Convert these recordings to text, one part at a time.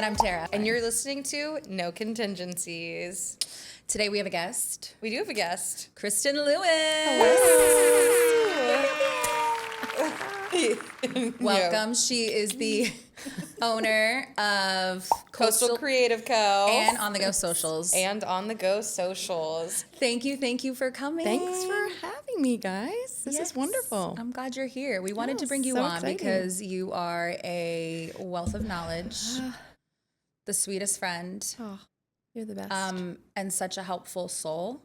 And I'm Terra. And you're listening to No Contingencies. Today we have a guest. We do have a guest. Christin Lewis. Welcome. She is the owner of Coastal Creative Co. and On The Go Socials. And On The Go Socials. Thank you for coming. Thanks for having me, guys. This is wonderful. I'm glad you're here. We wanted to Yes, bring you so on exciting. because you are a wealth of knowledge, the sweetest friend, Oh, you're the best. and such a helpful soul.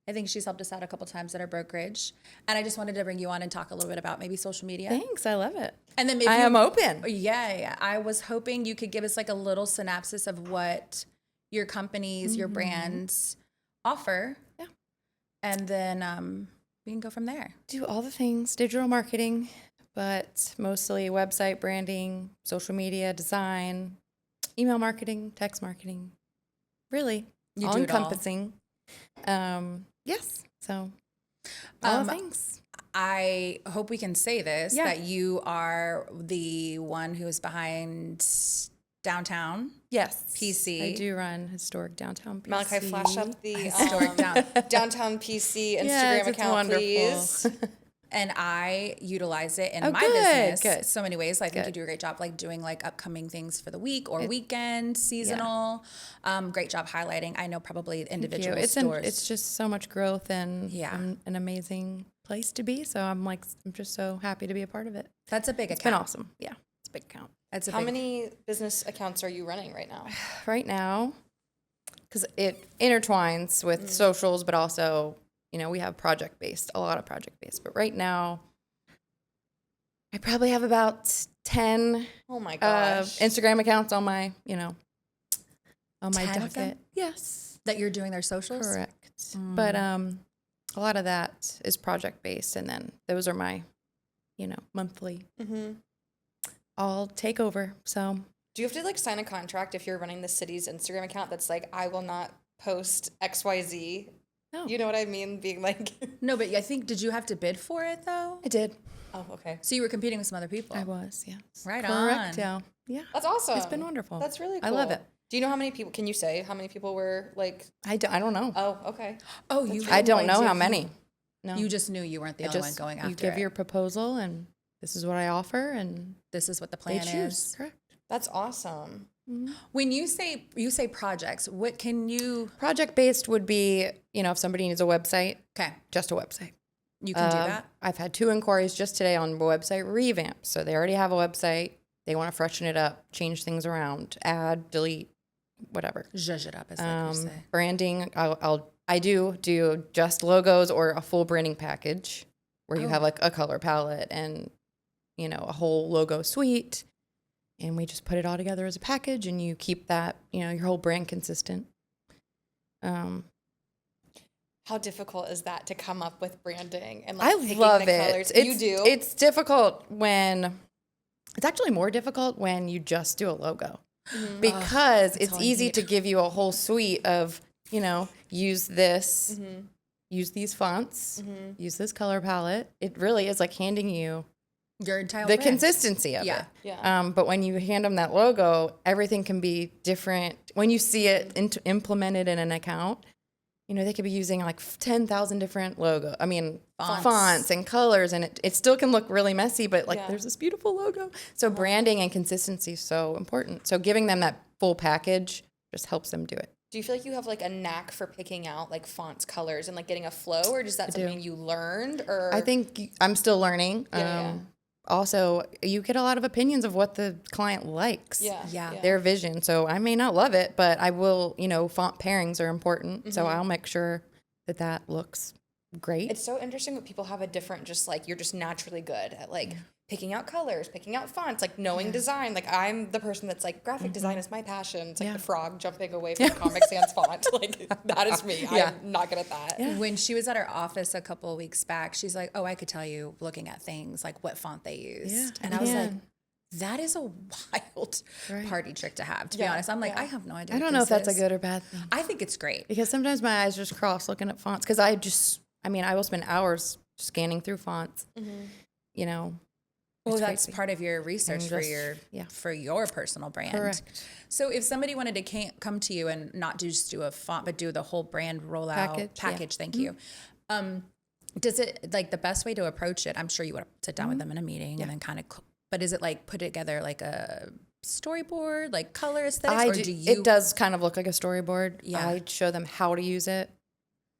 I think she's helped us out a couple times at our brokerage. And I just wanted to bring you on and talk a little bit about maybe social media. Thanks. I love it. And then maybe I am open. Yeah. I was hoping you could give us like a little synopsis of what your companies, your brands offer. Yeah. And then we can go from there. Do all the things, digital marketing, but mostly website branding, social media, design, email marketing, text marketing. Really, You all do it all. encompassing. Yes. So all the things. I hope we can say this, Yeah. that you are the one who is behind downtown. Yes. PC. I do run historic downtown PC. Malachi, flash up the Historic downtown PC Instagram Yes, it's account, wonderful. please. And I utilize it in Oh, my good, business good. so many ways. I think you Good. do a great job, like doing like upcoming things for the week or weekend, seasonal. Great job highlighting. I know probably individual stores. It's just so much growth and Yeah. an amazing place to be. So I'm just so happy to be a part of it. That's a big It's account. been awesome. Yeah, it's a big account. That's a How big, many business accounts are you running right now? Right now, because it intertwines with socials, but also, we have a lot of project-based. But right now, I probably have about 10 Oh my gosh. Instagram accounts on my, on my 10 of them? docket. Yes. that you're doing their socials? Correct. But a lot of that is project based, and then those are my, monthly. I'll take over. So Do you have to like sign a contract if you're running the city's Instagram account that's like, I will not post XYZ? no, You know what I mean? Being like, No, but I think, did you have to bid for it though? I did. oh, okay. So you were competing with some other people. I was. Yes. Right Correct. on. Yeah. That's awesome. It's been wonderful. That's really cool. I love it. Do you know how many people, can you say how many people were like, I don't know. oh, okay. Oh, you. I don't had know no how idea. many. No. You just knew you weren't the I only just one going after you give it. your proposal, and this is what I offer, and This is what the they plan choose. is. Correct. That's awesome. When you say projects, what can you? Project based would be, if somebody needs a website, Okay, just a website. you can do that. I've had 2 inquiries just today on website revamp. So they already have a website. They want to freshen it up, change things around, add, delete, whatever. Zhuzh it up, as like you say. Branding, I do just logos or a full branding package where you have like a color palette and, a whole logo suite. And we just put it all together as a package, and you keep that, your whole brand consistent. How difficult is that to come up with branding and I like picking love the it. colors? It's, You do? It's difficult it's actually more difficult when you just do a logo because it's all I easy need. to give you a whole suite of, use this, use these fonts, use this color palette. It really is like handing you Your entire the brand. consistency of Yeah. it. Yeah. But when you hand them that logo, everything can be different. When you see it implemented in an account, they could be using like 10,000 different fonts and colors, and it still can look really messy, but like Yeah. there's this beautiful logo. So branding and consistency is so important. So giving them that full package just helps them do it. Do you feel like you have like a knack for picking out like fonts, colors, and like getting a flow, or is that something you learned? Or I think I'm still learning. Yeah. Also, you get a lot of opinions of what the client likes. Yeah. Their vision. So I may not love it, but I will, font pairings are important. So I'll make sure that looks great. It's so interesting when people have a different, just like you're just naturally good at like picking out colors, picking out fonts, like knowing design. Like I'm the person that's like graphic design is my passion. It's like the frog jumping away from Comic Sans font. Like that is me. I'm not good at that. When she was at our office a couple of weeks back, she's like, "Oh, I could tell you looking at things like what font they used." Yeah, and I was like, "That is a wild party trick to have." To be Yeah, honest, I'm like, yeah. I have no idea. I don't know if that's a good or bad thing. I think it's great. Because sometimes my eyes just cross looking at fonts. Because I will spend hours scanning through fonts, Well, that's part of your research And for your personal brand. Correct. So if somebody wanted to come to you and not just do a font, but do the whole brand rollout package, thank you. Does it, like, the best way to approach it? I'm sure you would sit down with them in a meeting and then kind of, but is it like put together like a storyboard, like color aesthetics, It does kind of look like a storyboard. Yeah. I show them how to use it,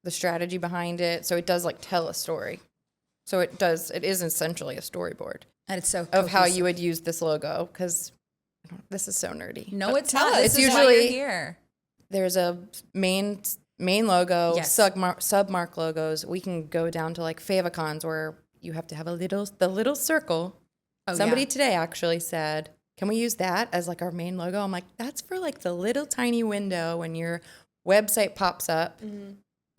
the strategy behind it. So it does like tell a story. So it is essentially a storyboard. And it's so of how you would use this logo, because this is so nerdy. No, it's not. It's This is why usually you're here. There's a main logo, Yes. submark logos. We can go down to like favicons where you have to have the little circle. Somebody today actually said, "Can we use that as like our main logo?" I'm like, "That's for like the little tiny window when your website pops up.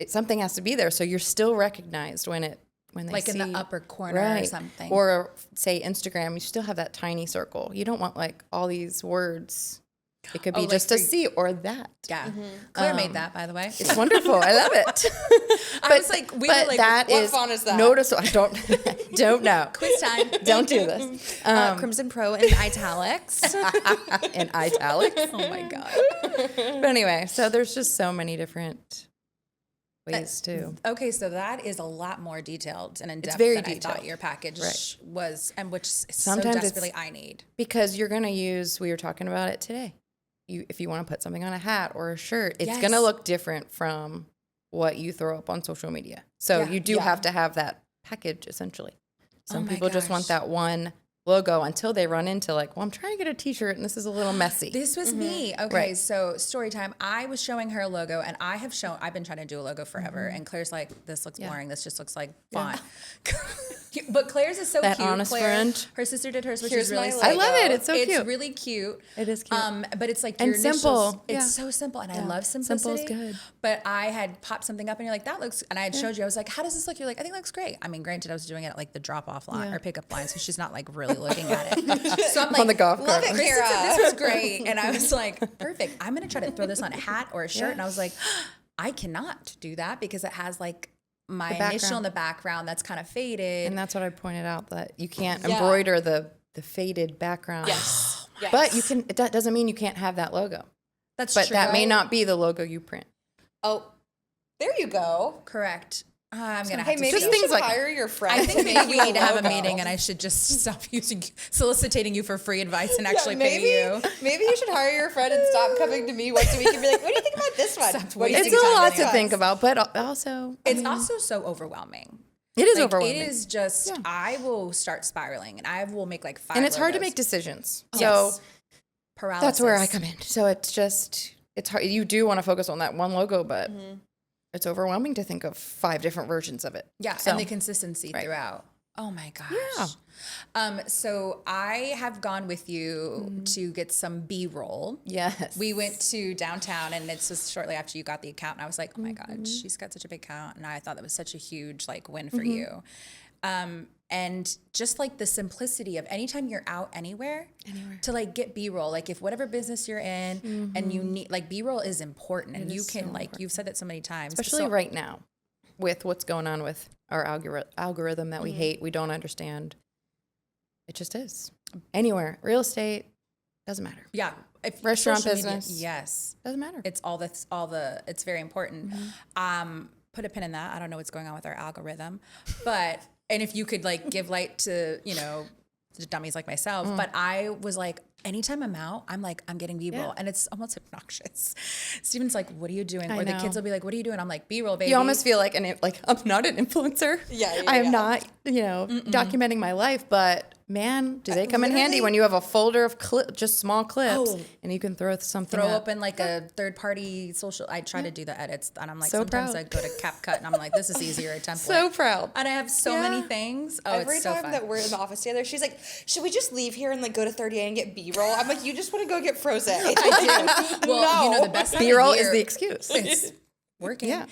Something has to be there, so you're still recognized when they like see, in the upper corner or something." Or say Instagram, you still have that tiny circle. You don't want like all these words. It could be like just a C or that. Yeah. Claire made that, by the way. It's wonderful. I love it. I was like, we were like, what font is that? Noticeable. I don't know. quiz time. Don't do this. Crimson Pro in italics. In italics. Oh my God. But anyway, so there's just so many different ways too. Okay, so that is a lot more detailed and in depth very than I detailed. thought your package was, and which Sometimes so desperately I need. Because you're gonna use. We were talking about it today. If you want to put something on a hat or a shirt, it's gonna look different from what you throw up on social media. So you do have to have that package essentially. Some people just want that one logo until they run into like, well, I'm trying to get a t-shirt and this is a little messy. This was me. Okay, so story time. I was showing her a logo, and I've been trying to do a logo forever, and Claire's like, this looks boring. This just looks like font. But Claire's is so That cute. honest Claire, friend. her sister did hers, which Here's is really my sweet. I love it. It's so cute. It's really cute. It is cute. But it's like And your initials. simple. It's so simple, and I love simplicity. Simple is good. But I had popped something up, and you're like, that looks, and I had showed you, I was like, how does this look? You're like, I think it looks great. I mean, granted, I was doing it at like the drop-off line or pickup line, so she's not like really looking at it. So I'm like, On the golf cart. Kristen said this was great, and I was like, perfect. I'm gonna try to throw this on a hat or a shirt, and I was like, I cannot do that because it has like my initial in the background that's kind of faded. And that's what I pointed out, that you can't embroider the faded background. Yes. But you can. That doesn't mean you can't have that logo. That's But true. that may not be the logo you print. Oh, there you go. Correct. I'm gonna Hey, have to maybe Just you things should like- hire your friend. I think to maybe make we you need to have a logo. meeting, and I should just stop soliciting you for free advice and actually pay you. Maybe you should hire your friend and stop coming to me once a week and be like, "What do you think about this one?" Stop What do you wasting It's think a time lot doing to it. think about, but also It's also so overwhelming. it is Like, overwhelming. It is just, I will start spiraling, and I will make like 5 and it's hard to logos. make decisions. So Yes. Paralysis. that's where I come in. So it's hard. You do want to focus on that one logo, but it's overwhelming to think of 5 different versions of it. Yeah, So- and the consistency throughout. Oh my gosh. Yeah. So I have gone with you to get some B-roll. Yes. We went to downtown, and it's just shortly after you got the account, and I was like, oh my God, she's got such a big account, and I thought that was such a huge like win for you. And just like the simplicity of anytime you're out anywhere to like get B-roll, like if whatever business you're in and you need, like B-roll is important, and you can like, you've said that so many times. Especially So- right now with what's going on with our algorithm that we hate, we don't understand. It just is. Anywhere, real estate, doesn't matter. Yeah. If Restaurant social media- business. yes. Doesn't matter. It's it's very important. Put a pin in that. I don't know what's going on with our algorithm, but, and if you could like give light to, to dummies like myself, but I was like, anytime I'm out, I'm getting B-roll, and it's almost obnoxious. Steven's like, what are you doing? Or the know. kids will be like, what are you doing? I'm like, B-roll, baby. You almost feel like I'm not an influencer. I am not, documenting my life, but man, do they come in handy when you have a folder of just small clips and you can throw something throw up. open like a third-party social. I try to do the edits, and I'm like, So sometimes proud. I go to CapCut, and I'm like, this is easier, a template. So proud. And I have so many things. Oh, Every it's so time fun. that we're in the office together, she's like, "Should we just leave here and like go to 30A and get B-roll?" I'm like, "You just want to go get frozen." I do. Well, No. the best time of B-roll is year- the excuse. It's working. Yeah.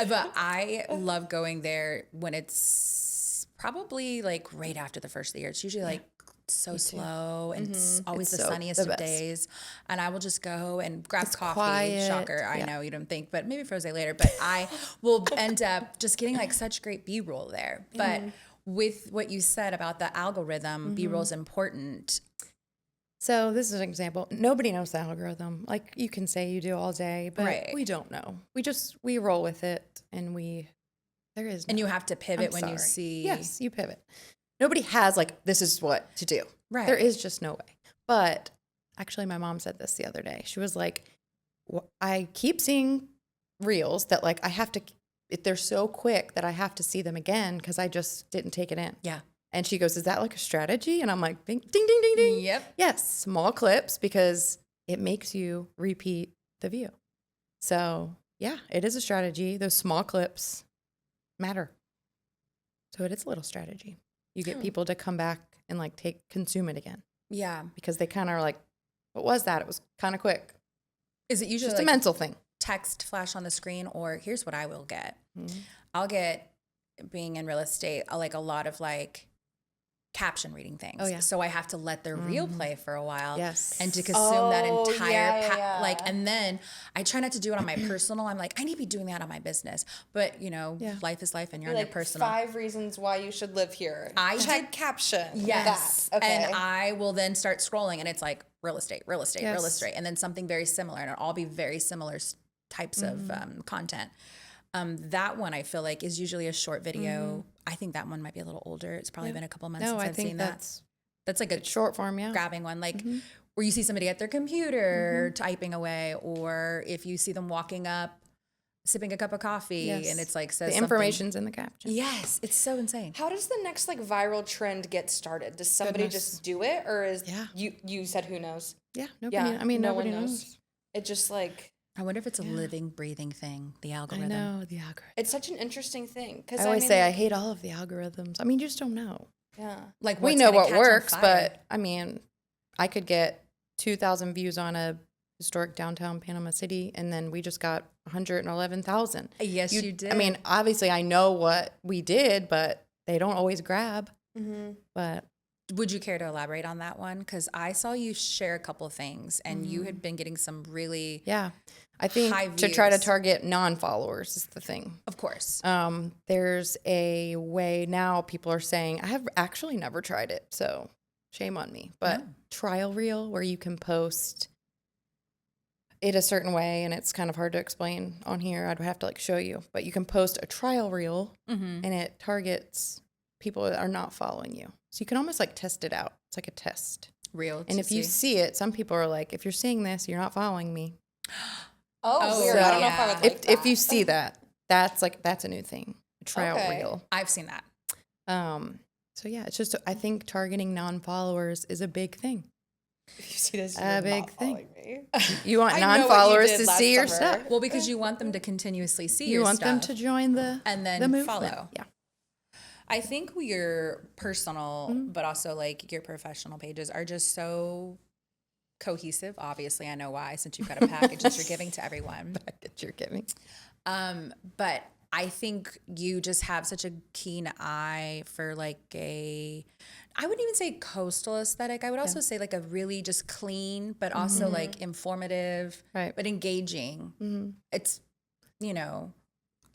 But I love going there when it's probably like right after the first of the year. It's usually like so slow, and it's always It's the so sunniest the of best. days. And I will just go and grab coffee. quiet. Shocker. I Yeah. know you don't think, but maybe Froze later. But I will end up just getting like such great B-roll there. But with what you said about the algorithm, B-roll is important. So this is an example. Nobody knows the algorithm. Like you can say you do all day, but we don't know. We roll with it, and there is no. And you have to pivot when you see. Yes, you pivot. Nobody has like, this is what to do. Right. There is just no way. But actually my mom said this the other day. She was like, I keep seeing reels that like they're so quick that I have to see them again because I just didn't take it in. Yeah. And she goes, is that like a strategy? And I'm like, ding, ding, ding, ding, ding. Yep. Yes, small clips because it makes you repeat the view. So yeah, it is a strategy. Those small clips matter. So it is a little strategy. You get people to come back and like consume it again. Yeah. Because they kind of are like, what was that? It was kind of quick. Is it usually just like a mental thing? Text flash on the screen, or here's what I will get. I'll get, being in real estate, like a lot of like caption reading things. Oh, yeah. So I have to let the reel play for a while. Yes. And to consume that entire yeah. like, and then I try not to do it on my personal. I'm like, I need to be doing that on my business. But life is life, and you're on your personal. 5 reasons why you should live here. I check caption. Yes. That. Okay. And I will then start scrolling, and it's like real estate, Yes. and then something very similar, and it'll all be very similar types of content. That one I feel like is usually a short video. I think that one might be a little older. It's probably been a couple months since I've seen that. That's like a short form, yeah. grabbing one, like where you see somebody at their computer typing away, or if you see them walking up, sipping a cup of coffee, and it's like says the information's in the caption. Yes, it's so insane. How does the next like viral trend get started? Does somebody just do it, or is you said who knows? Yeah, nobody. I mean, nobody knows. It just like. I wonder if it's a living, breathing thing, the algorithm. I know, the algorithm. It's such an interesting thing. Because I always say I hate all of the algorithms. I mean, you just don't know. Yeah. Like we know what works, but I mean, I could get 2,000 views on a historic downtown Panama City, and then we just got 111,000. Yes, you did. I mean, obviously I know what we did, but they don't always grab. But would you care to elaborate on that one? Because I saw you share a couple of things, and you had been getting some really I think high to try to views. target non-followers is the thing. Of course. There's a way now people are saying, I have actually never tried it, so shame on me, but trial reel where you can post it a certain way, and it's kind of hard to explain on here. I'd have to like show you, but you can post a trial reel and it targets people that are not following you. So you can almost like test it out. It's like a test. Real. And if you see it, some people are like, if you're seeing this, you're not following me. Oh, weird. I don't know if I would like that. If you see that, that's a new thing. A trial reel. I've seen that. So yeah, it's just, I think targeting non-followers is a big thing. If you see this, A you're big not thing. following me. You want I know what you non-followers did to last see your summer. stuff. Well, because you want them to continuously see You your want them stuff to join the and then movement. follow. Yeah. I think your personal, but also like your professional pages are just so cohesive. Obviously, I know why, since you've got a package that you're giving to everyone. Package you're giving. But I think you just have such a keen eye for like I wouldn't even say coastal aesthetic. I would also say like a really just clean, but also like informative, but engaging. It's,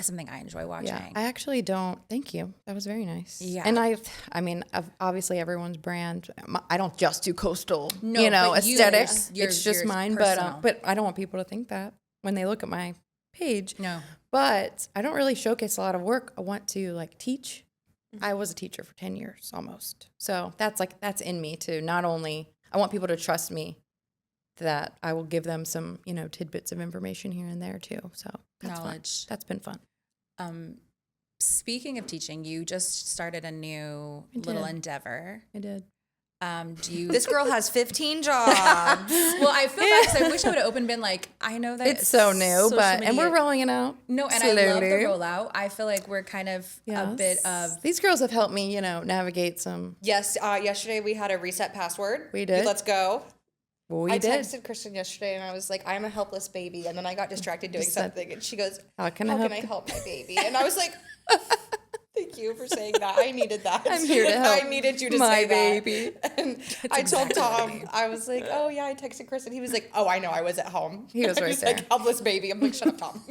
something I enjoy watching. Yeah, I actually don't. Thank you. That was very nice. Yeah. And I've obviously everyone's brand. I don't just do coastal, No, but aesthetics. yours- It's just yours mine. personal. But I don't want people to think that when they look at my page. No. But I don't really showcase a lot of work. I want to like teach. I was a teacher for 10 years almost. So that's in me too. Not only I want people to trust me, that I will give them some, tidbits of information here and there too. So that's Knowledge. fun. That's been fun. Speaking of teaching, you just started a new little endeavor. I did. Do you? This girl has 15 jobs. Well, I feel bad because I wish I would have been like, I know that It's so new, and we're rolling it out. No, and slowly. I love the rollout. I feel like we're kind of a bit of. These girls have helped me, navigate some. Yes, yesterday we had a reset password. We did. Let's go. I did. texted Kristin yesterday and I was like, I'm a helpless baby. And then I got distracted doing something. And she goes, How can I help my baby? And I was like, thank you for saying that. I needed that. I'm here to help I needed you to my say baby. that. And I told Tom, I was like, oh yeah, I texted Kristin. He was like, oh, I know, I was at home. He was right He's there. like, helpless baby. I'm like, shut up, Tom.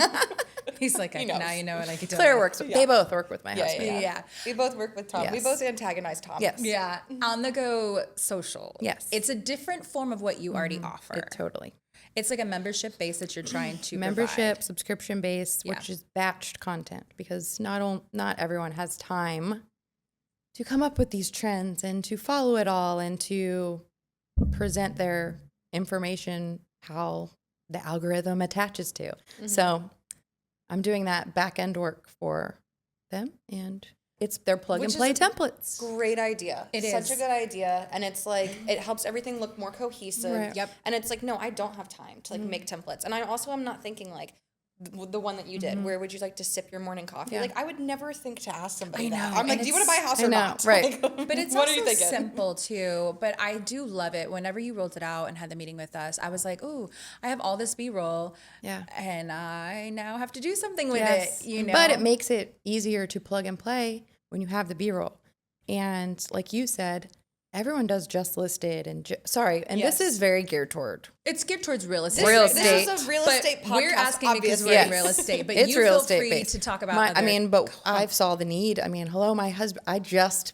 He's like, He knows. now you know what I can do. Claire works with, they both work with my husband. Yeah. We both work with Tom. We Yes. both antagonize Tom. Yes. Yeah. On the go social. Yes. It's a different form of what you already offer. Totally. It's like a membership base that you're trying to Membership, provide. subscription based, which is batched content, because not everyone has time to come up with these trends and to follow it all and to present their information how the algorithm attaches to. So I'm doing that back end work for them, and it's their plug Which and play is templates. Great idea. It Such is. a good idea. And it's like, it helps everything look more cohesive. Right. Yep. And it's like, no, I don't have time to like make templates. And I also am not thinking like the one that you did, where would you like to sip your morning coffee? Yeah. Like I would never think to ask somebody I that. know, I'm like, and do you want to buy a house I or know, not? right. Like, But it's what also are you thinking? simple too. But I do love it. Whenever you rolled it out and had the meeting with us, I was like, "Ooh, I have all this B-roll, Yeah. and I now have to do something with Yes. it." You know, But it makes it easier to plug and play when you have the B-roll. And like you said, everyone does just listed and and Yes. this is very geared toward it's geared towards real estate. This, Real this estate. is a real But estate podcast. we're asking because we're Yes. in real estate. But It's you real feel estate free based. to talk about. but I saw the need. I mean, hello, my husband. I just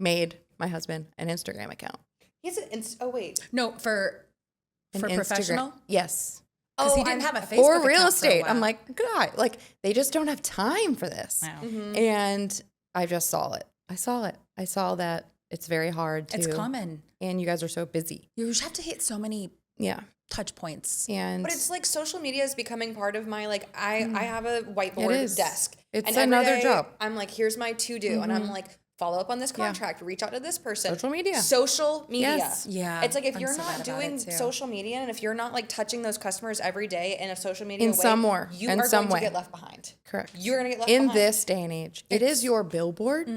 made my husband an Instagram account. He's an oh wait. no for An professional. Instagram. Yes. Because he Oh, didn't I'm- have a Facebook Or real account for a estate. I'm while. like, God, like they just don't have time for this. Wow. And I just saw it. I saw it. I saw that it's very hard to. It's common. And you guys are so busy. You just have to hit so many Yeah. touch points. And But it's like social media is becoming part of my like I have a It whiteboard is. desk. It's and every another day job. I'm like, here's my to do, and I'm like, follow up on this contract, reach out to this person. Social media. Social media. Yes. Yeah, It's like if I'm you're so not bad about doing it, too. social media and if you're not like touching those customers every day in a social media In way, some more- you in are some going way. to get left behind. Correct. You're going to get left in behind. this day and age. It is your billboard.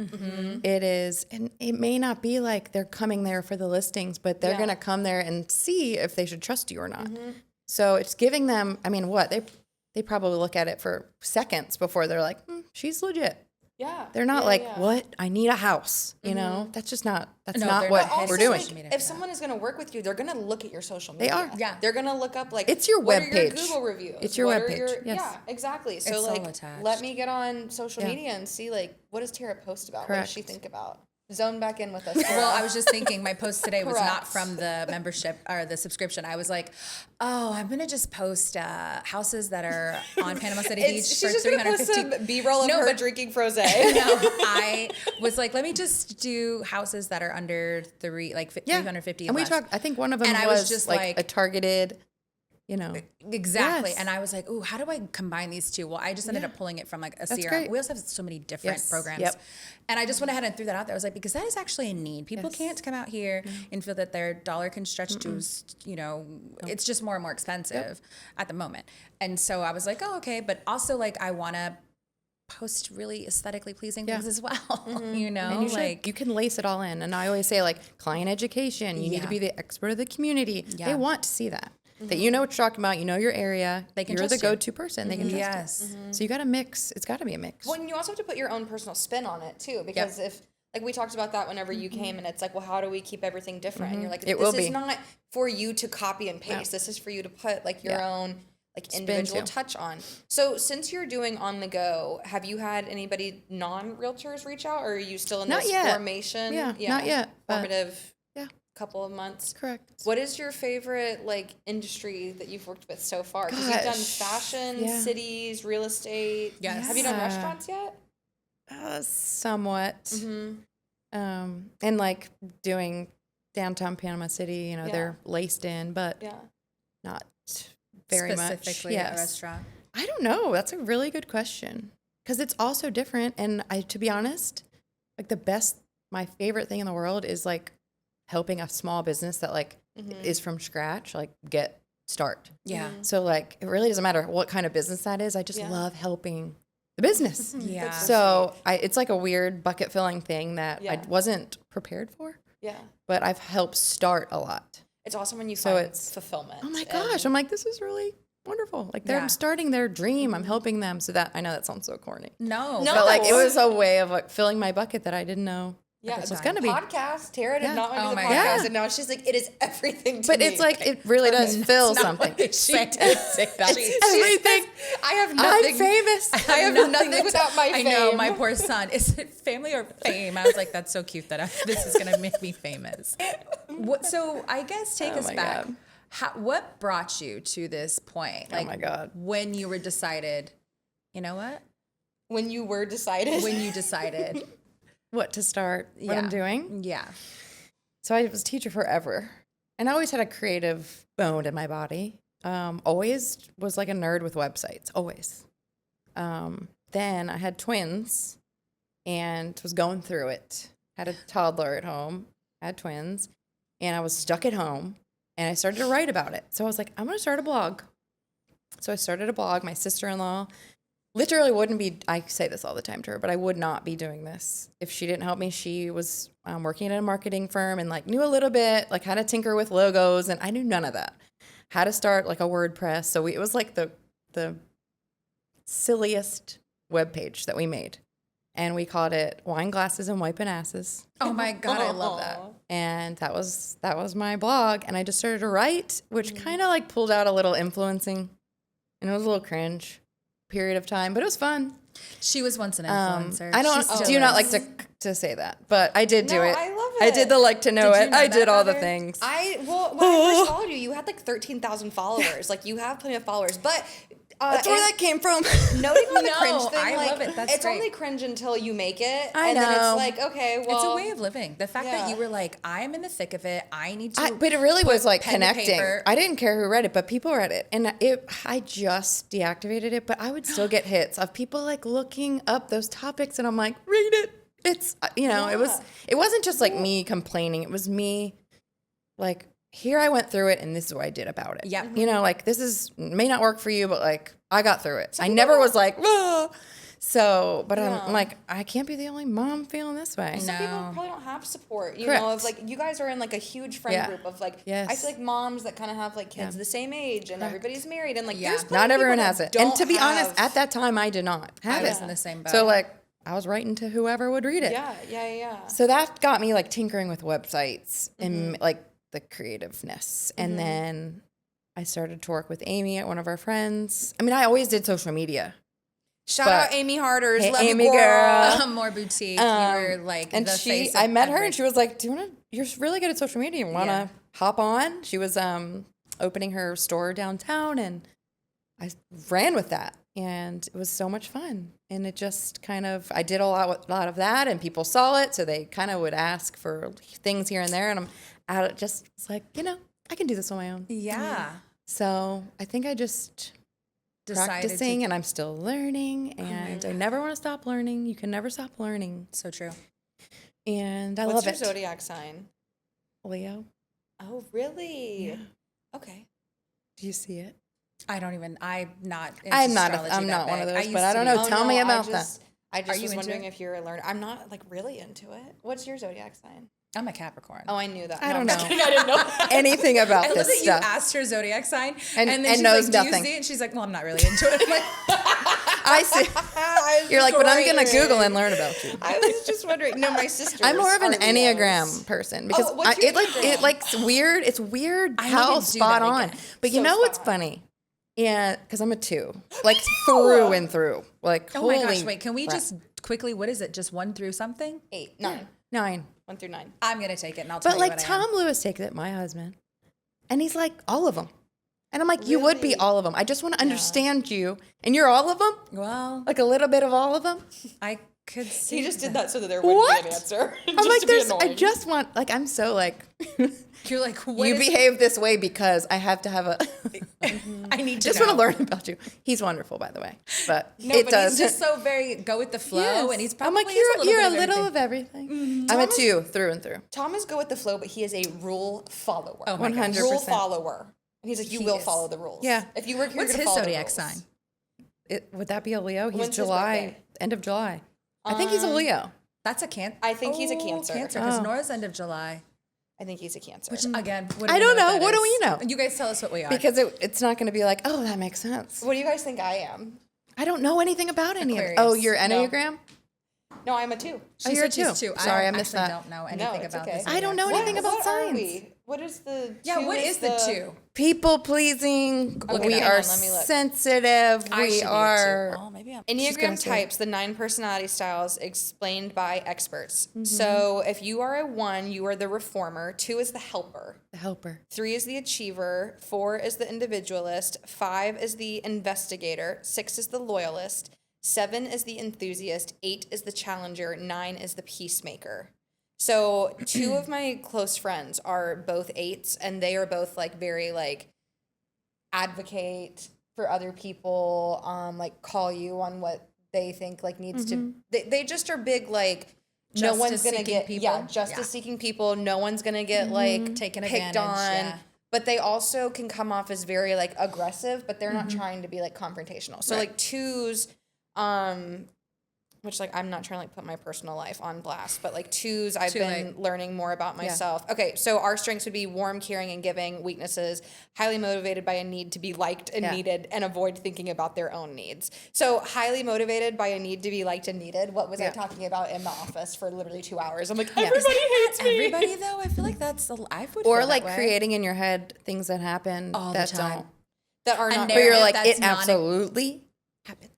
It is, and it may not be like they're coming there for the listings, but they're Yeah. going to come there and see if they should trust you or not. So it's giving them, I mean, what they probably look at it for seconds before they're like, she's legit. Yeah. They're not Yeah, like, yeah. what? I need a house. You know, that's just not, that's No, not they're what not. Also, we're doing. like, Social media if for someone is going to work with you, they're going to look at your social media. They are. Yeah. They're going to look up like It's your what are webpage. Google reviews. It's your What are webpage. Yes. Yeah, exactly. So It's all like, attached. let me get on social Yeah. media and see like what does Terra post about? What does she Correct. think about? Zone back in with us. Well, I was just thinking my post today was not Correct. from the membership or the subscription. I was like, oh, I'm going to just post houses that are on Panama City Beach She's for just going to post 350. some B-roll of No, her but- drinking frosé. No, I was like, let me just do houses that are under 350 And we less. talked, I think one of them And I was was just like like- a targeted, you know, Exactly. Yes. And I was like, ooh, how do I combine these two? Well, I just ended up pulling it from like a CRM. great. We also have so many different Yes. programs. Yep. And I just went ahead and threw that out there. I was like, because that is actually a need. People Yes. can't come out here and feel that their dollar can stretch to, you know, it's just more and more expensive at the moment. And so I was like, oh, okay. But also like, I want to post really aesthetically pleasing things as well, you know, And you should. like You can lace it all in. And I always say, like, client education, you need to Yeah. be the expert of the community. Yeah. They want to see that. That you know what you're talking about, you know your area, They can you're the trust you. go-to person, they can trust yes. you. So you got to mix. It's got to be a mix. Well, and you also have to put your own personal spin on it too, because if like we talked about that whenever you came, and it's like, well, how do we keep everything different? And you're like, It this will is be. not for you to copy and paste. This is for you to put like your own like individual to. touch on. So since you're doing on the go, have you had anybody non-realtors reach out, or are you still in Not this yet. formation? Yeah, not yet, but- Formative. Yeah. Couple of months. Correct. What is your favorite like industry that you've worked with so far? Because you've done Gosh, fashion, yeah. cities, real estate. Yes. Have you done Yeah. restaurants yet? Somewhat. Mm-hmm. And like doing downtown Panama City, you know, Yeah. they're laced in, but Yeah. not very much. Specifically Yes. at a restaurant. I don't know. That's a really good question because it's all so different. And to be honest, like my favorite thing in the world is like helping a small business that like is from scratch, like start. Yeah. So like, it really doesn't matter what kind of business that is. I just Yeah. love helping the business. Yeah. So it's like a weird bucket filling thing that I Yeah. wasn't prepared for, Yeah. but I've helped start a lot. It's awesome when you So find it's- fulfillment. Oh my and- gosh. I'm like, this is really wonderful. Like they're Yeah. starting their dream. I'm helping them. So that I know that sounds so corny. No. No. But like it was a way of like filling my bucket that I didn't know Yeah, the it's time. gonna be. podcast. Terra did Yeah. not want to Oh do the my podcast, God. and now she's like, it is everything to But me. it's like, it really does fill That's not something. what they say. Say that. Everything. I have I'm nothing. famous. I have nothing without my I fame. know, my poor son. Is it family or fame? I was like, that's so cute that this is gonna make me famous. So I guess take Oh us my back. God. What brought you to this point? Oh my God. When you were decided, you know what? When you were decided. When you decided. What to start, what I'm doing. Yeah. So I was a teacher forever. And I always had a creative bone in my body. Always was like a nerd with websites, always. Then I had twins and was going through it. Had a toddler at home, had twins, and I was stuck at home and I started to write about it. So I was like, I'm going to start a blog. So I started a blog. My sister-in-law literally wouldn't be, I say this all the time to her, but I would not be doing this if she didn't help me. She was working at a marketing firm and like knew a little bit, like how to tinker with logos, and I knew none of that. How to start like a WordPress. So it was like the silliest webpage that we made. And we called it Wine Glasses and Wiping Asses. Oh my God, I love that. And that was my blog. And I just started to write, which kind of like pulled out a little influencing. And it was a little cringe period of time, but it was fun. She was once an influencer. I don't She still do not is. like to say that, but I did do No, it. I love I it. did the like to know Did you it. know I that, did all the Heather? things. when I first followed you, you had like 13,000 followers. Like you have plenty of followers, but That's where that came from. noting on the No, cringe thing, I like love it. That's it's great. only cringe until you make it, I and then know. it's like, okay, well, It's a way of living. The fact that Yeah. you were like, I'm in the thick of it. I need to. But it really put was like pen to connecting. paper. I didn't care who read it, but people read it, and I just deactivated it, but I would still get hits of people like looking up those topics, and I'm like, read it. It's it wasn't just like me complaining. It was me like, here I went through it, and this is what I did about it. Yep. You know, like this may not work for you, but like I got through it. I never was like, whoa. So, but I'm like, I can't be the only mom feeling this way. some people No. probably don't have support. You Correct. know, of like you guys are in like a huge friend Yeah. group of like Yes. I feel like moms that kind of have like kids the same age, and everybody's married, and like Yeah. there's plenty Not of people everyone that has it. don't And to be honest, have- at that time, I did not have I it. was in the same boat. So like, I was writing to whoever would read it. yeah. So that got me like tinkering with websites and like the creativeness. And then I started to work with Amy at one of our friends. I mean, I always did social media. Shout But- out Amy Harders, Hey, love Amy you, girl. girl. More boutique. You were like, And the face of I met her every- and she was like, you're really good at social media. You want to Yeah. hop on? She was opening her store downtown and I ran with that. And it was so much fun. And it just kind of, I did a lot of that and people saw it. So they kind of would ask for things here and there. And I just was like, I can do this on my own. Yeah. So I think I just Decided practicing to. and I'm still learning and I never want to stop learning. You can never stop learning. So true. And I What's love your it. zodiac sign? Leo, Oh, really? Yeah. Okay. do you see it? I'm not into I'm not astrology I'm that not one of big. those, used but I to don't be. know. Tell me about that. I just Are you was into wondering it? if you're a learner. I'm not like really into it. What's your zodiac sign? I'm a Capricorn. Oh, I knew that. I No, don't I'm know. kidding. I didn't know. Anything about I love this that stuff. you asked her zodiac sign And- then and she's knows like, do nothing. you see it? And she's like, well, I'm not really into it. I'm like, I see. You're like, but I'm going to Google and learn about you. I was just wondering. No, my sister. I'm more of an Enneagram person because what's your it Enneagram? likes weird. It's weird I how need to do spot that on. again. But you So know what's spot on. funny? Yeah, because I'm a 2, like through and through. Like oh my holy gosh, wait, can we crap. just quickly, what is it? Just 1 through something? 8, 9, 9? 1 through 9. I'm going to take it and I'll tell But you like what Tom Lewis takes it, my husband, and he's like all of them. And I'm like, you would be Really? all of them. I just want to understand you, and you're all of them. I am. Well, Like a little bit of all of them. I could see. He just did that so that there wouldn't What? be an answer. I'm just like, to be there's. I annoying. just want. Like, I'm so like. You're like, what you is- behave this way because I have to have a. I need to just know. want to learn about you. He's wonderful, by the way, but No, it but does. he's just so very go with the flow, Yes. and he's I'm probably like, is you're a bit little of everything. of everything. I'm a 2 through and through. Thomas go with the flow, but he is a rule follower. Oh my gosh. 100%. Rule follower. And he's like, you He will is. follow the rules. Yeah. If you work here, What's you're his gonna follow zodiac the rules. sign? Would that be a Leo? He's When's his July, birthday? end of July. I think he's a Leo. That's a Cancer. I think he's a Cancer. Cancer, because Oh. Nora's end of July. I think he's a Cancer. Which again, what I do we don't know. that What do is? we know? You guys tell us what we are. Because it's not going to be like, oh, that makes sense. What do you guys think I am? I don't know anything about any of it. Aquarius. Oh, your No. Enneagram? No, I'm a 2. Oh, She you're a said she's 2. 2. Sorry, I I missed actually that. don't know anything it's about okay. this. I don't know anything about What are signs. we? What is the Yeah, 2 what is the 2? People pleasing. Okay, We hang are on, let me look. sensitive. I should We be a 2. are. Oh, maybe I'm. She's gonna Enneagram say- types, the 9 personality styles explained by experts. Mm-hmm. So if you are a 1, you are the reformer. 2 is the helper. The helper. 3 is the achiever. 4 is the individualist. 5 is the investigator. 6 is the loyalist. 7 is the enthusiast. 8 is the challenger. 9 is the peacemaker. So 2 of my close friends are both 8s, and they are both like very like advocate for other people, like call you on what they think like needs to. They just are big like no one's gonna Justice-seeking get people? justice seeking people. No one's gonna get like Taken picked advantage, on. yeah. But they also can come off as very like aggressive, but they're not trying to be like confrontational. So like 2s, which like I'm not trying to like put my personal life on blast, but like 2s I've been learning more about myself. Okay, so our strengths would be warm, caring, and giving. Weaknesses, highly motivated by a need to be liked and needed, and avoid thinking about their own needs. So highly motivated by a need to be liked and needed. What was I talking about in the office for literally 2 hours? I'm like, everybody hates me. Everybody though, I feel like that's I would Or feel like that way. creating in your head things that happen All the that time. don't. That are not. But you're narrative like, that's it absolutely.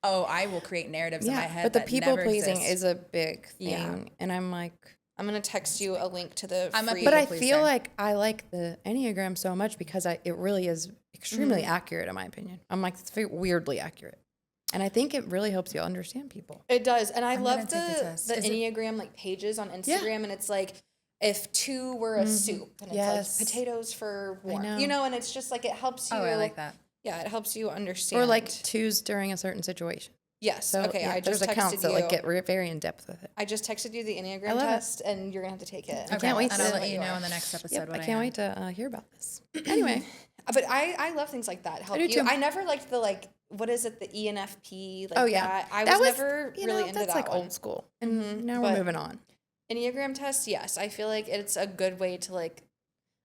Oh, I will create narratives in my head. but the that people never pleasing exist. is a big thing, Yeah. and I'm like, I'm gonna text you a link to the. I'm a free. but I people feel pleaser. like I like the Enneagram so much because it really is extremely accurate in my opinion. I'm like, it's very weirdly accurate, and I think it really helps you understand people. It does, and I I'm love gonna take the the test. the Is it- Enneagram like pages on Instagram, and it's like if 2 were a soup, and it's Yes. like potatoes for warmth, know. you know, and it's just like it helps you. Oh, I like that. Yeah, it helps you understand. Or like 2s during a certain situation. yes, So okay. yeah, I just there's accounts texted that you. like get very in depth with it. I just texted you the Enneagram love it. test, and you're gonna have to take it. can't wait and to I'll see let you what know are. in the next episode. Yep, what I can't wait to hear about this. Anyway, But I love things like that. Help do you. too. I never liked the like what is it, the ENFP? Like oh yeah, that. I that was never you really know, into that's that like one. old school, and now but- we're moving on. Enneagram test, yes. I feel like it's a good way to like,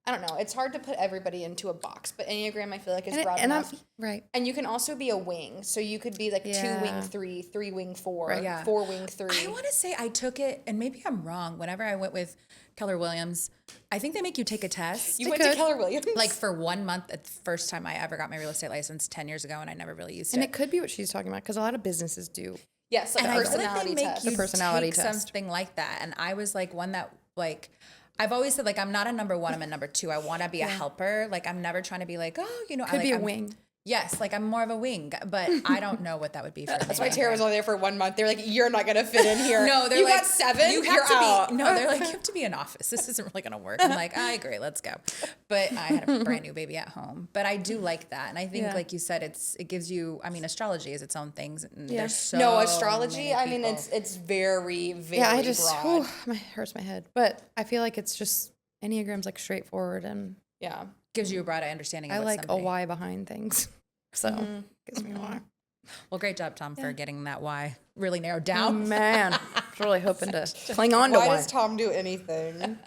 I don't know. It's hard to put everybody into a box, but Enneagram I feel like is broad enough. Right. And you can also be a wing. So you could be like 2 wing 3, 3 wing 4, Right. Yeah. 4 wing 3. I want to say I took it, and maybe I'm wrong. Whenever I went with Keller Williams, I think they make you take a test. You went to Keller Williams? Like for 1 month, the first time I ever got my real estate license 10 years ago, and I never really used And it. it could be what she's talking about because a lot of businesses do. yes, like And a I feel like personality they make test. you The personality take test. something like that. And I was like one that like, I've always said like I'm not a number 1, I'm a number 2. I want to be a helper. Like I'm never trying to be like, oh, you know, Could be a I'm- wing. Yes, like I'm more of a wing, but I don't know what that would be for. That's why Terra was only there for 1 month. They're like, you're not going to fit in here. No, they're you like got 7, You have you're to out. be. No, they're like you have to be in office. This isn't really gonna work. I'm like, I agree, let's go. But I had a brand new baby at home. But I do like that, and I think, Yeah. like you said, it gives you. I mean, astrology is its own things. And there's so No, astrology, many I mean, people. it's very, very Yeah, I just broad. hurts my head, but I feel like it's just Enneagram's like straightforward, and Yeah. gives you a broader understanding. Of I what like somebody. a why behind things, so gives me a why. Well, great job, Tom, for getting that why really narrowed Oh down. man, I was really hoping to cling on to Why one. does Tom do anything?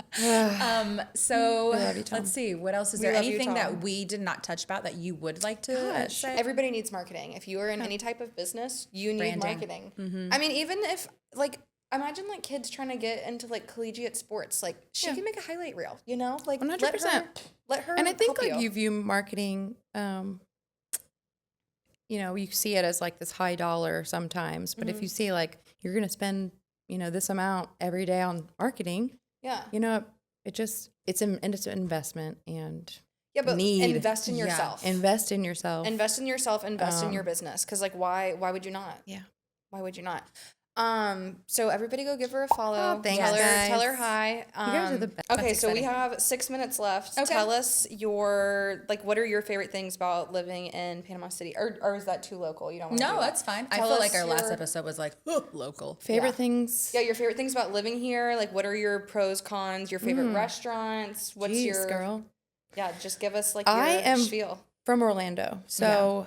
So love you, Tom. let's see. What else is We there? love you, Anything Tom. that we did not touch about that you would like to Gosh, say? Everybody needs marketing. If you are in any type of business, you need Branding. marketing. I mean, even if like imagine like kids trying to get into like collegiate sports, like she can make a highlight reel, you know? Like 100%. let her And I think help like you view marketing, you know, you see it as like this high dollar sometimes, but if you see like you're gonna spend, you know, this amount every day on marketing, Yeah. you know, it's an investment, and Yeah, but need- invest in Yeah. yourself. invest in yourself. Invest in yourself, invest in your business. Cause like why would you not? Yeah. Why would you not? So everybody go give her a follow. Oh, thanks, tell her guys. hi. You guys are the best. Okay, That's so we exciting. have 6 minutes left. Okay. Tell us your like what are your favorite things about living in Panama City? Or is that too local? You don't want to No, do that? that's fine. I Tell feel us like our last your- episode was like local. Favorite Yeah. things. Yeah, your favorite things about living here, like what are your pros, cons, your favorite restaurants? What's Jeez, your girl. Yeah, just give us like I your am- spiel. From Orlando, so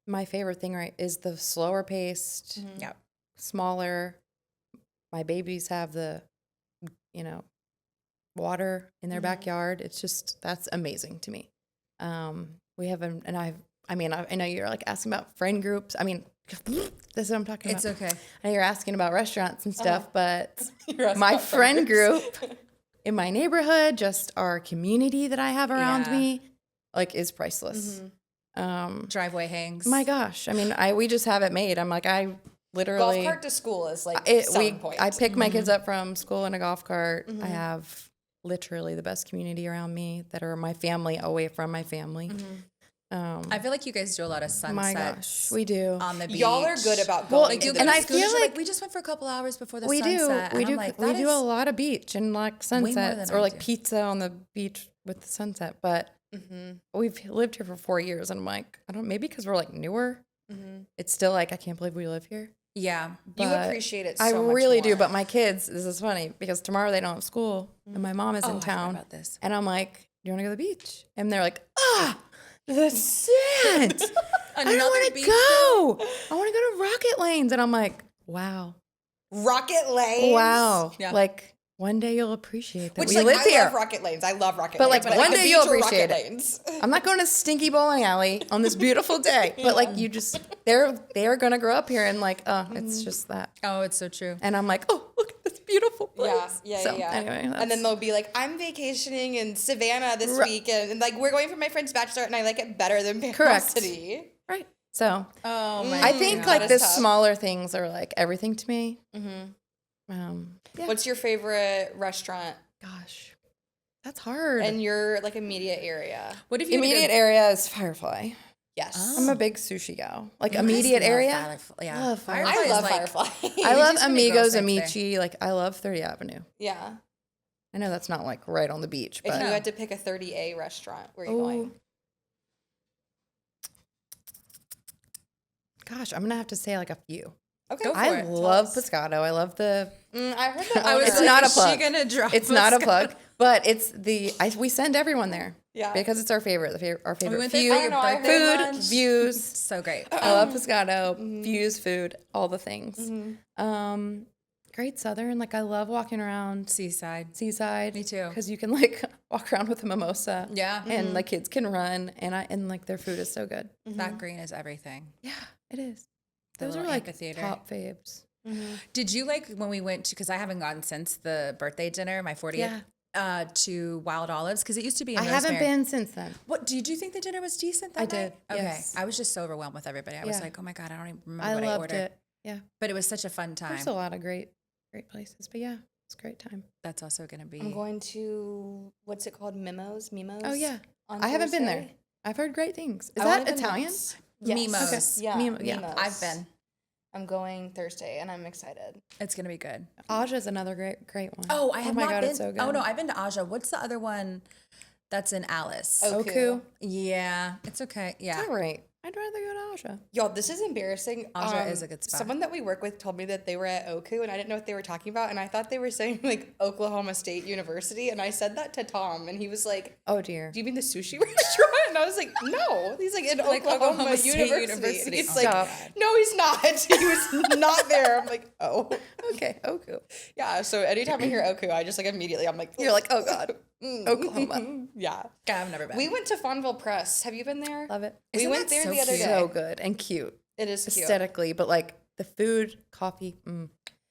my favorite thing is the slower paced, Yep. smaller. My babies have the, you know, water in their backyard. It's just, that's amazing to me. We have, I know you're like asking about friend groups. I mean, This is what I'm talking It's about. okay. I know you're asking about restaurants and stuff, but You're asking my about friend burgers. group in my neighborhood, just our community that I have around Yeah. me, like, is priceless. Driveway hangs. My gosh. I mean, we just have it made. I'm like, I literally. Golf cart to school is like I selling point. pick my kids up from school in a golf cart. I have literally the best community around me that are my family away from my family. I feel like you guys do a lot of sunsets. My gosh, we do. On the beach. Y'all are good about Well, going Like to you'll the get and on I the scooter, feel you're like we just went for a couple hours before the We do. sunset. We and do. I'm like, We that do is- a lot of beach and like more than sunsets, I or like do. pizza on the beach with the sunset. But we've lived here for 4 years, and I'm like, I don't. Maybe because we're like newer, it's still like I can't believe we live here. Yeah. You But appreciate it so I much really more. do. But my kids, this is funny because tomorrow they don't have school, and my mom is Oh, I in forgot town, about this. and I'm like, "Do you want to go to the beach?" And they're like, the sand. I don't Another want to beach go. I want to go to Rocket Lanes, and I'm like, wow. Rocket Lanes. Wow. Yeah. Like, one day you'll appreciate that Which, we like, live I here. love Rocket Lanes. I love Rocket But, Lanes. like, one the day beach you'll or appreciate Rocket it. Lanes. I'm not going to stinky bowling alley on this beautiful day. But, like, you just, they're going to grow up here and, like, it's just that. Oh, it's so true. And I'm like, oh, look at this beautiful place. Yeah. So, yeah. anyway. And then that's- they'll be like, I'm vacationing in Savannah this Right. week. And, like, we're going for my friend's bachelorette, and I like it better than Panama Correct. City. Right. So, Oh my I think, God. like, That the is tough. smaller things are, like, everything to me. Yeah. What's your favorite restaurant Gosh. That's hard. in your, like, immediate area? What if you Immediate area is Firefly. Yes. I'm a big sushi gal. Like, You guys immediate love area. Firefly. Yeah. Love Firefly. I Firefly is love like- Firefly. I love just many girls' Amigos, nights Amici. Like, I love 30 Avenue. Yeah. I know that's not, like, right on the beach, If but you had to pick a 30A restaurant, where are you Ooh. going? gosh, I'm going to have to say, like, a few. Okay. Go for I it. love Pescado. I love the... I heard that. I was It's like, not a is plug. she gonna drop? It's not a plug, but it's the... we send everyone there. Yeah. Because it's our favorite. Our We favorite went there view, for your I birthday food, lunch. views. So great. I love Pescado, views, food, all the things. Great Southern. Like, I love walking around Seaside. Seaside. Me too. Because you can, like, walk around with a mimosa. Yeah. And, like, kids can run. And like, their food is so good. That green is everything. Yeah, it is. The Those are, little like, amphitheater. top faves. Did you like when we went to, because I haven't gone since the birthday dinner, my 40th, to Wild Olives? Because it used to be in I haven't Rosemary. been since then. What, did you think the dinner was decent that I night? did, Okay. yes. I was just so overwhelmed with everybody. I was Yeah. like, oh my God, I don't even remember I what I loved ordered. it. Yeah. But it was such a fun time. There's a lot of great places. But yeah, it's a great time. That's also going to be. I'm going to, what's it called? Mimos? Oh, yeah. on I haven't been there. Thursday? I've heard great things. Is I that wanna go Italian? nuts. Yes. Mimos. Yeah. Mimo- yeah. Mimos. I've been. I'm going Thursday, and I'm excited. It's going to be good. Aja's another great one. Oh, I have my not God, been. it's so good. Oh, no, I've been to Aja. What's the other one that's in Alice? Oku. Yeah, it's okay. Yeah. All right. I'd rather go to Aja. Y'all, this is embarrassing. Aja is a good spot. Someone that we work with told me that they were at Oku, and I didn't know what they were talking about, and I thought they were saying, like, Oklahoma State University, and I said that to Tom, and he was like, Oh, dear. do you mean the sushi restaurant? And I was like, no. He's like, in Like Oklahoma State University. University. And he's Oh, like, stop. no, he's not. He was not there. I'm like, oh. Okay. Oku. Yeah, so anytime I hear Oku, I just, like, immediately, I'm like, You're like, oh, God. Oklahoma. Yeah. God, I've never been. We went to Fonville Press. Have you been there? Love it. We Isn't went that there so the other cute? day. So good and cute. It is cute. Aesthetically, but like the food, coffee.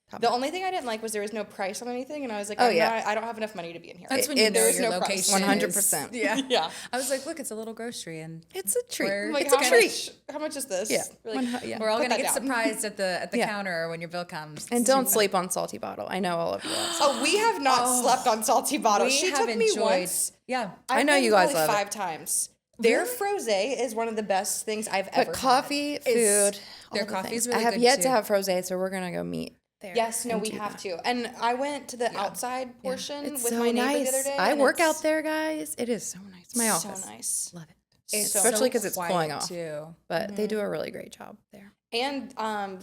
Top The notch. only thing I didn't like was there was no price on anything, and I was like, Oh, I'm yeah. not, I don't have enough money to be in here. That's when It- you know there's your no price. location. 100%. Yeah. Yeah. I was like, look, it's a little grocery, and It's a treat. We're- Like, It's a how treat. much? How much is this? Yeah. We're like, Yeah. we're all Put gonna that get down. surprised at the Yeah. counter when your bill comes. And don't sleep on Salty Bottle. I know all of you. Guys. oh, we have not slept on salty bottles. We She have took me enjoyed. once. Yeah. I've know been you guys probably love it. 5 times. Their frosé is one of the best things I've ever But coffee, food, Their all the coffee's things. really I have good, yet too. to have frosé, so we're gonna go meet there. had. Yes, no, and we do have that. to. And I went to the outside portion It's with so my neighbor nice. the other day. I and work it's out there, guys. It is so nice. My so office. nice. Love it. It's Especially because it's quiet, cooling off. too. But they do a really great job there. And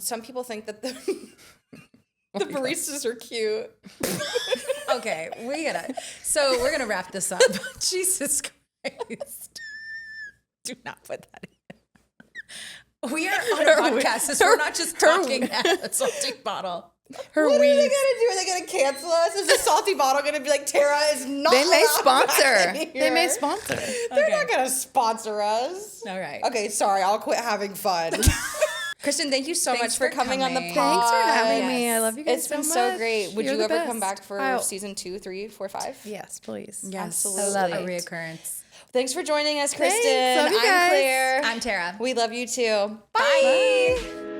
some people think that the baristas are cute. Okay, we're gonna wrap this up. Jesus Christ. Do not put that in. We are on a podcast, so we're not just talking at a salty bottle. Her What are they wheeze. gonna do? Are they gonna cancel us? Is the salty bottle gonna be like, Terra is not? They may allowed back sponsor. in They may here? sponsor. They're Okay. not gonna sponsor us. All right. Okay, sorry. I'll quit having fun. Kristin, thank you so Thanks much for for coming on the coming. pod. Thanks for having me. I love you guys It's been so so much. great. Would You're you the ever come best. back for Oh. season 2, 3, 4, 5? Yes, please. Yes. Absolutely. I love A it. reoccurrence. Thanks for joining us, Kristin. Thanks. Love you I'm guys. Claire. I'm Terra. We love you too. Bye.